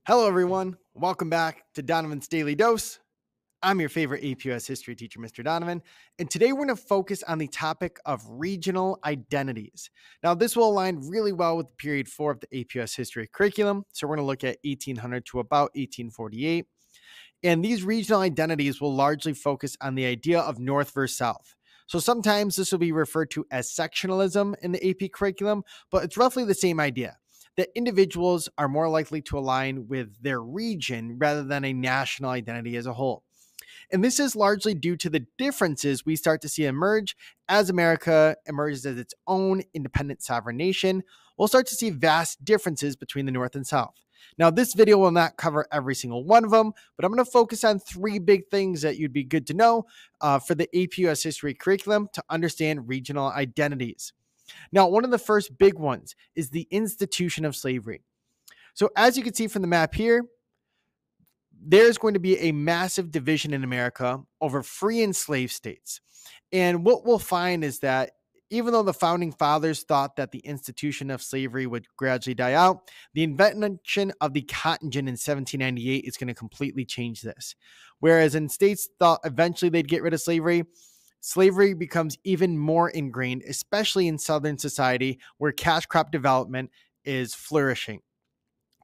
Hello, everyone. Welcome back to Donovan's Daily Dose. I'm your favorite APUS history teacher, Mr. Donovan, and today we're going to focus on the topic of regional identities. Now, this will align really well with period 4 of the APUS history curriculum. So, we're going to look at 1800 to about 1848. And these regional identities will largely focus on the idea of North versus South. So, sometimes this will be referred to as sectionalism in the AP curriculum, but it's roughly the same idea that individuals are more likely to align with their region rather than a national identity as a whole. And this is largely due to the differences we start to see emerge as America emerges as its own independent sovereign nation. We'll start to see vast differences between the North and South. Now, this video will not cover every single one of them, but I'm going to focus on three big things that you'd be good to know for the APUS history curriculum to understand regional identities. Now, one of the first big ones is the institution of slavery. So as you can see from the map here, there's going to be a massive division in America over free and slave states. And what we'll find is that even though the founding fathers thought that the institution of slavery would gradually die out, the invention of the cotton gin in 1798 is going to completely change this. Whereas in states thought eventually they'd get rid of slavery, slavery becomes even more ingrained, especially in Southern society where cash crop development is flourishing.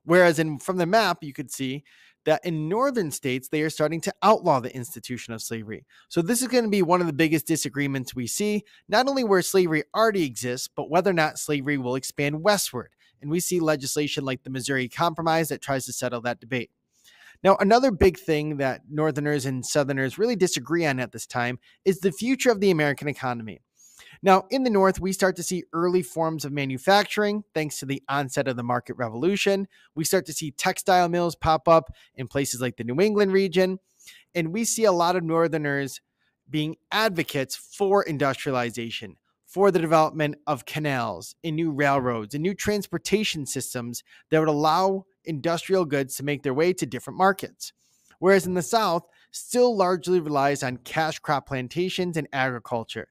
Whereas from the map, you could see that in northern states, they are starting to outlaw the institution of slavery. So this is going to be one of the biggest disagreements we see, not only where slavery already exists, but whether or not slavery will expand westward. And we see legislation like the Missouri Compromise that tries to settle that debate. Now, another big thing that Northerners and Southerners really disagree on at this time is the future of the American economy. Now, in the North, we start to see early forms of manufacturing thanks to the onset of the market revolution. We start to see textile mills pop up in places like the New England region. And we see a lot of Northerners being advocates for industrialization, for the development of canals and new railroads and new transportation systems that would allow industrial goods to make their way to different markets. Whereas in the South, still largely relies on cash crop plantations and agriculture.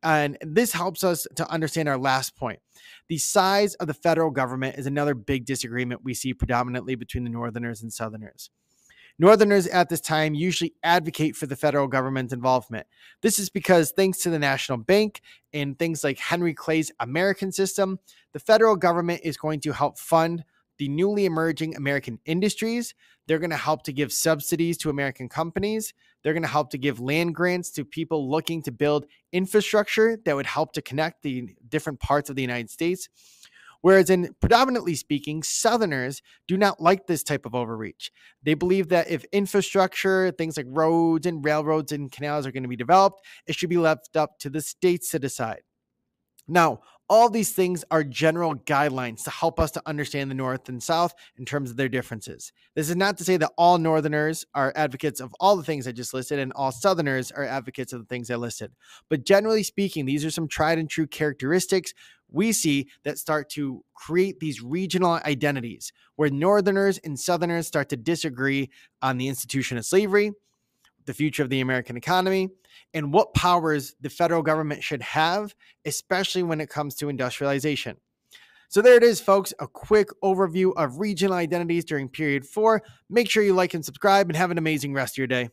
And this helps us to understand our last point. The size of the federal government is another big disagreement we see predominantly between the Northerners and Southerners. Northerners at this time usually advocate for the federal government's involvement. This is because thanks to the National Bank and things like Henry Clay's American system, the federal government is going to help fund the newly emerging American industries. They're going to help to give subsidies to American companies. They're going to help to give land grants to people looking to build infrastructure that would help to connect the different parts of the United States. Whereas in predominantly speaking, Southerners do not like this type of overreach. They believe that if infrastructure, things like roads and railroads and canals are going to be developed, it should be left up to the states to decide. Now, all these things are general guidelines to help us to understand the North and South in terms of their differences. This is not to say that all Northerners are advocates of all the things I just listed and all Southerners are advocates of the things I listed. But generally speaking, these are some tried and true characteristics we see that start to create these regional identities where Northerners and Southerners start to disagree on the institution of slavery, the future of the American economy, and what powers the federal government should have, especially when it comes to industrialization. So there it is, folks, a quick overview of regional identities during period 4. Make sure you like and subscribe and have an amazing rest of your day.